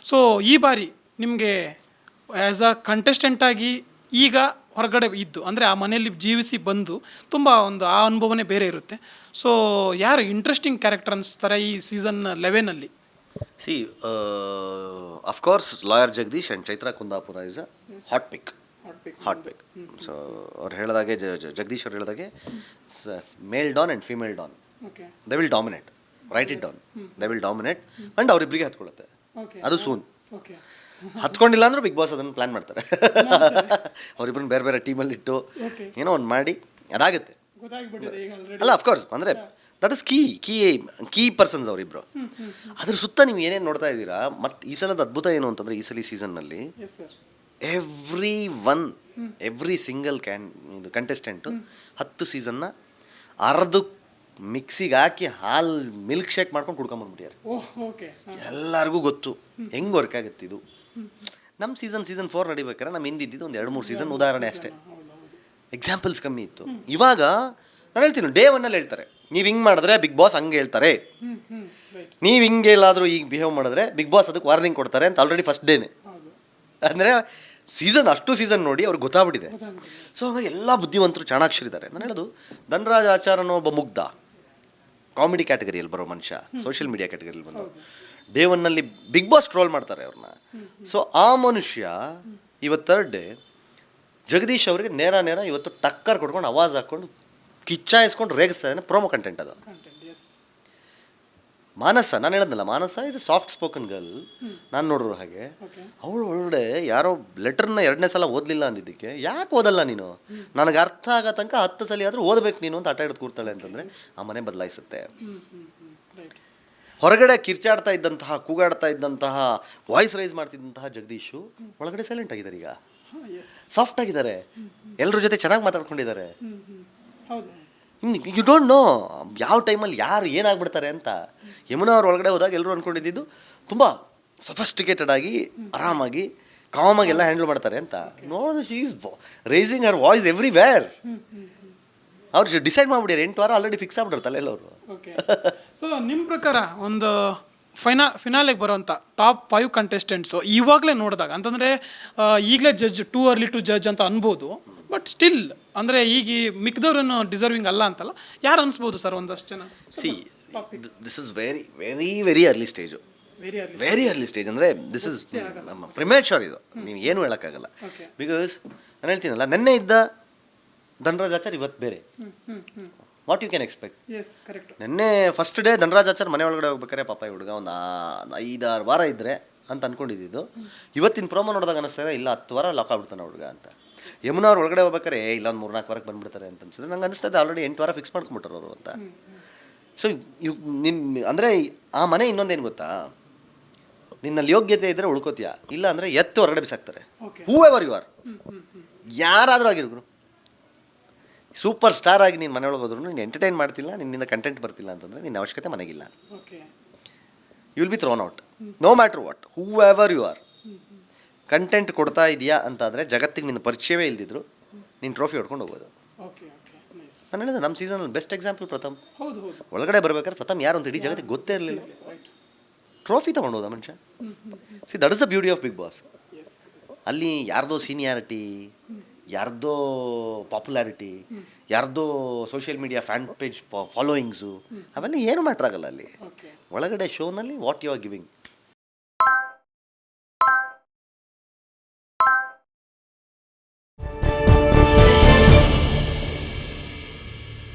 So ಈ ಬಾರಿ ನಿಮಗೆ ಆ್ಯಸ್ ಅ ಕಂಟೆಸ್ಟೆಂಟಾಗಿ ಈಗ ಹೊರಗಡೆ ಇದ್ದು ಅಂದರೆ ಆ ಮನೆಯಲ್ಲಿ ಜೀವಿಸಿ ಬಂದು ತುಂಬ ಒಂದು ಆ ಅನುಭವನೇ ಬೇರೆ ಇರುತ್ತೆ. ಸೊ ಯಾರು ಇಂಟ್ರೆಸ್ಟಿಂಗ್ ಕ್ಯಾರೆಕ್ಟರ್ ಅನಿಸ್ತಾರೆ ಈ season 11ಅಲ್ಲಿ? See, of course, lawyer Jagdish and Chaitra Kundapura is a hot pick. Hot pick. So, ಅವ್ರು ಹೇಳಿದಾಗೆ ಜಗದೀಶ್ ಅವ್ರು ಹೇಳಿದಾಗೆ male don and female don okay they will dominate. Write it down. They will dominate and ಅವರಿಬ್ಬರಿಗೆ ಹತ್ಕೊಳ್ಳುತ್ತೆ. Okay ಅದು soon. Okay ಹತ್ಕೊಂಡಿಲ್ಲ ಅಂದ್ರೂ Bigg boss ಅದನ್ನು ಪ್ಲಾನ್ ಮಾಡ್ತಾರೆ. ಅವರಿಬ್ಬರನ್ನ ಬೇರೆ ಬೇರೆ ಟೀಮಲ್ಲಿ ಇಟ್ಟು ಓಕೆ ಏನೋ ಒಂದು ಮಾಡಿ ಅದಾಗುತ್ತೆ. ಗೊತ್ತಾಗ್ಬಿಟ್ಟಿದೆ ಈಗ ಆಲ್ರೆಡಿ. ಅಲ್ಲ ಅಫ್ಕೋರ್ಸ್ ಅಂದರೆ ದಟ್ ಇಸ್ ಕೀ ಪರ್ಸನ್ಸ್ ಅವರಿಬ್ಬರು. ಅದ್ರ ಸುತ್ತ ನೀವು ಏನೇನು ನೋಡ್ತಾ ಇದ್ದೀರಾ. ಮತ್ತು ಈ ಸಲದ ಅದ್ಭುತ ಏನು ಅಂತಂದರೆ ಈ ಸಲ ಸೀಸನ್ನಲ್ಲಿ yes sir. Every single contestant 10 ಸೀಸನ್ನ ಅರ್ಧ ಮಿಕ್ಸಿಗೆ ಹಾಕಿ ಹಾಲು ಮಿಲ್ಕ್ ಶೇಕ್ ಮಾಡ್ಕೊಂಡು ಕುಡ್ಕೊಂಬಂದ್ಬಿಟ್ಟಿದ್ದಾರೆ. Oh okay. ಎಲ್ಲರಿಗೂ ಗೊತ್ತು ಹೆಂಗೆ ವರ್ಕ್ ಆಗುತ್ತೆ ಇದು. ನಮ್ಮ ಸೀಸನ್ 4 ನಡಿಬೇಕಾದ್ರೆ ನಮ್ಮ ಹಿಂದಿದ್ದು ಒಂದು 2-3 ಸೀಸನ್ ಉದಾಹರಣೆ ಅಷ್ಟೇ. ಎಕ್ಸಾಂಪಲ್ಸ್ ಕಮ್ಮಿ ಇತ್ತು. ಇವಾಗ ನಾನು ಹೇಳ್ತೀನಿ, ಡೇ 1 ಹೇಳ್ತಾರೆ ನೀವು ಹಿಂಗೆ ಮಾಡಿದ್ರೆ ಬಿಗ್ ಬಾಸ್ ಹಂಗೆ ಹೇಳ್ತಾರೆ, ನೀವು ಹಿಂಗೆ ಎಲ್ಲಾದರೂ ಈಗ ಬಿಹೇವ್ ಮಾಡಿದ್ರೆ ಬಿಗ್ ಬಾಸ್ ಅದಕ್ಕೆ ವಾರ್ನಿಂಗ್ ಕೊಡ್ತಾರೆ ಅಂತ ಆಲ್ರೆಡಿ ಫಸ್ಟ್ ಡೇನೆ. ಅಂದರೆ ಅಷ್ಟು ಸೀಸನ್ ನೋಡಿ ಅವ್ರಿಗೆ ಗೊತ್ತಾಗ್ಬಿಟ್ಟಿದೆ. ಸೊ ಹಾಗಾಗಿ ಎಲ್ಲ ಬುದ್ಧಿವಂತರು ಚಾಣಾಕ್ಷರಿದ್ದಾರೆ. ನಾನು ಹೇಳೋದು ಧನರಾಜ್ ಆಚಾರ್ ಅನ್ನೋ ಒಬ್ಬ ಮುಗ್ಧ ಕಾಮಿಡಿ ಕ್ಯಾಟಗರಿಯಲ್ಲಿ ಬರೋ ಮನುಷ್ಯ, ಸೋಷಿಯಲ್ ಮೀಡಿಯಾ ಕ್ಯಾಟಗರಿಯಲ್ಲಿ ಬಂದು ಡೇ 1 ಬಿಗ್ ಬಾಸ್ ಟ್ರೋಲ್ ಮಾಡ್ತಾರೆ ಅವ್ರನ್ನ. ಸೊ ಆ ಮನುಷ್ಯ ಇವತ್ತು 3rd ಡೇ ಜಗದೀಶ್ ಅವರಿಗೆ ನೇರ ಇವತ್ತು ಟಕ್ಕರ್ ಕೊಡ್ಕೊಂಡು ಆವಾಜ್ ಹಾಕ್ಕೊಂಡು ಕಿಚ್ಚಾಯಿಸ್ಕೊಂಡು ರೇಗಿಸ್ತಾ ಇದ್ದಾನೆ. ಪ್ರೋಮೋ ಕಂಟೆಂಟ್ ಅದು. ಮಾನಸ, ನಾನು ಹೇಳದ್ನಲ್ಲ, Manasa is a soft spoken girl. ನಾನು ನೋಡಿರೋ ಹಾಗೆ ಅವಳು ಒಳಗಡೆ ಯಾರೋ ಲೆಟರ್ನ 2ನೇ ಸಲ ಓದಲಿಲ್ಲ ಅಂದಿದ್ದಕ್ಕೆ ಯಾಕೆ ಓದಲ್ಲ ನೀನು, ನನಗೆ ಅರ್ಥ ಆಗೋ ತನಕ 10 ಸಲ ಆದರೂ ಓದಬೇಕು ನೀನು ಅಂತ ಆಟ ಹಿಡಿದು ಕೂರ್ತಾಳೆ ಅಂತಂದರೆ ಆ ಮನೆ ಬದಲಾಯಿಸುತ್ತೆ. ಹೊರಗಡೆ ಕಿರ್ಚಾಡ್ತಾ ಇದ್ದಂತಹ, ಕೂಗಾಡ್ತಾ ಇದ್ದಂತಹ, ವಾಯ್ಸ್ ರೈಸ್ ಮಾಡ್ತಿದ್ದಂತಹ ಜಗದೀಶು ಒಳಗಡೆ ಸೈಲೆಂಟ್ ಆಗಿದ್ದಾರೆ. ಈಗ ಸಾಫ್ಟ್ ಆಗಿದ್ದಾರೆ, ಎಲ್ಲರ ಜೊತೆ ಚೆನ್ನಾಗಿ ಮಾತಾಡ್ಕೊಂಡಿದ್ದಾರೆ. ಯು ಡೋಂಟ್ ನೋ ಯಾವ ಟೈಮಲ್ಲಿ ಯಾರು ಏನಾಗ್ಬಿಡ್ತಾರೆ ಅಂತ. ಯಮುನಾ ಅವ್ರ ಒಳಗಡೆ ಹೋದಾಗ ಎಲ್ಲರೂ ಅಂದ್ಕೊಂಡಿದ್ದು ತುಂಬ ಸಫಿಸ್ಟಿಕೇಟೆಡ್ ಆಗಿ ಆರಾಮಾಗಿ ಕಾಮಾಗಿ ಎಲ್ಲ ಹ್ಯಾಂಡಲ್ ಮಾಡ್ತಾರೆ ಅಂತ. ನೋಡೋದು she is rising her voice everywhere. ಅವ್ರು ಡಿಸೈಡ್ ಮಾಡ್ಬಿಡ್ಯಾರ 8 ವಾರ ಆಲ್ರೆಡಿ ಫಿಕ್ಸ್ ಆಗ್ಬಿಡ್ತಾರೆ ಎಲ್ಲವರು. ಸೊ ನಿಮ್ಮ ಪ್ರಕಾರ ಒಂದು ಫಿನಾಲೆಗೆ ಬರುವಂಥ ಟಾಪ್ 5 ಕಂಟೆಸ್ಟೆಂಟ್ಸು ಇವಾಗಲೇ ನೋಡಿದಾಗ ಅಂತಂದರೆ ಈಗಲೇ judge too early to judge ಅಂತ ಅನ್ಬೋದು, ಬಟ್ ಸ್ಟಿಲ್ ಅಂದರೆ ಈಗ ಮಿಕ್ದವ್ರನ್ನು ಡಿಸರ್ವಿಂಗ್ ಅಲ್ಲ ಅಂತಲ್ಲ, ಯಾರು ಅನಿಸ್ಬೋದು ಸರ್ ಒಂದಷ್ಟು ಜನ? This is very very very early stage. Very early stage ಅಂದರೆ ದಿಸ್ ಇಸ್ ನಮ್ಮ ಪ್ರಿಮೇಚರ್. ಇದು ನೀವು ಏನು ಹೇಳೋಕ್ಕಾಗಲ್ಲ. ಬಿಕಾಸ್ ನಾನು ಹೇಳ್ತೀನಲ್ಲ, ನೆನ್ನೆ ಇದ್ದ ಧನರಾಜ್ ಆಚಾರ್ ಇವತ್ತು ಬೇರೆ. What you can expect. ನೆನ್ನೆ ಫಸ್ಟ್ ಡೇ ಧನರಾಜ್ ಆಚಾರ್ ಮನೆ ಒಳಗಡೆ ಹೋಗ್ಬೇಕಾರೆ ಪಾಪ ಈ ಹುಡುಗ ಒಂದು 5-6 ವಾರ ಇದ್ದರೆ ಅಂತ ಅಂದ್ಕೊಂಡಿದ್ದು, ಇವತ್ತಿನ ಪ್ರೋಮೋ ನೋಡಿದಾಗ ಅನ್ನಿಸ್ತದೆ ಇಲ್ಲ 10 ವಾರ ಲಾಕ್ ಆಗ್ಬಿಡ್ತಾನೆ ಹುಡುಗ ಅಂತ. ಯಮುನಾ ಅವ್ರು ಒಳಗಡೆ ಹೋಗ್ಬೇಕಾರೆ ಇಲ್ಲ ಒಂದು 3-4 ವಾರಕ್ಕೆ ಬಂದುಬಿಡ್ತಾರೆ ಅಂತ ಅನ್ಸಿದ್ರೆ ನಂಗೆ ಅನಿಸ್ತದೆ ಆಲ್ರೆಡಿ 8 ವಾರ ಫಿಕ್ಸ್ ಮಾಡ್ಕೊಂಬಿಟ್ರು ಅವರು ಅಂತ. ಸೊ ಅಂದರೆ ಆ ಮನೆ ಇನ್ನೊಂದೇನು ಗೊತ್ತಾ, ನಿನ್ನಲ್ಲಿ ಯೋಗ್ಯತೆ ಇದ್ದರೆ ಉಳ್ಕೋತೀಯ, ಇಲ್ಲ ಅಂದರೆ ಎತ್ತು ಹೊರಗಡೆ ಬಿಸಾಕ್ತಾರೆ. ಹೂ ಎವರ್ ಯು ಆರ್, ಯಾರಾದರೂ ಆಗಿರು, ಸೂಪರ್ ಸ್ಟಾರ್ ಆಗಿ ನೀನು ಮನೆ ಒಳಗೆ ಹೋದ್ರು ನೀನು ಎಂಟರ್ಟೈನ್ ಮಾಡ್ತಿಲ್ಲ, ನಿನ್ನಿಂದ ಕಂಟೆಂಟ್ ಬರ್ತಿಲ್ಲ ಅಂತಂದರೆ ನಿನ್ನ ಅವಶ್ಯಕತೆ ಮನೆಗಿಲ್ಲ. You will be thrown out no matter what, whoever you are. Content ಕೊಡ್ತಾ ಇದೆಯಾ ಅಂತಾದರೆ ಜಗತ್ತಿಗೆ ನಿನ್ನ ಪರಿಚಯವೇ ಇಲ್ದಿದ್ರು ನೀನು ಟ್ರೋಫಿ ಹೊಡ್ಕೊಂಡು ಹೋಗೋದು. ನಾನು ಹೇಳಿದೆ ನಮ್ಮ ಸೀಸನಲ್ಲಿ ಬೆಸ್ಟ್ ಎಕ್ಸಾಂಪಲ್ ಪ್ರಥಮ್. ಒಳಗಡೆ ಬರ್ಬೇಕಾದ್ರೆ ಪ್ರಥಮ್ ಯಾರು ಅಂತ ಇಡೀ ಜಗತ್ತಿಗೆ ಗೊತ್ತೇ ಇರಲಿಲ್ಲ, ಟ್ರೋಫಿ ತೊಗೊಂಡು ಹೋದ ಮನುಷ್ಯ. See that is the beauty of Bigg Boss. ಅಲ್ಲಿ ಯಾರ್ದೋ ಸೀನಿಯಾರಿಟಿ, ಯಾರ್ದೋ ಪಾಪ್ಯುಲಾರಿಟಿ, ಯಾರ್ದೋ social media fan page followings ಅವೆಲ್ಲ ಏನು ಮ್ಯಾಟ್ರ್ ಆಗಲ್ಲ. ಅಲ್ಲಿ ಒಳಗಡೆ ಶೋನಲ್ಲಿ ವಾಟ್ ಯು ಆರ್ ಗಿವಿಂಗ್,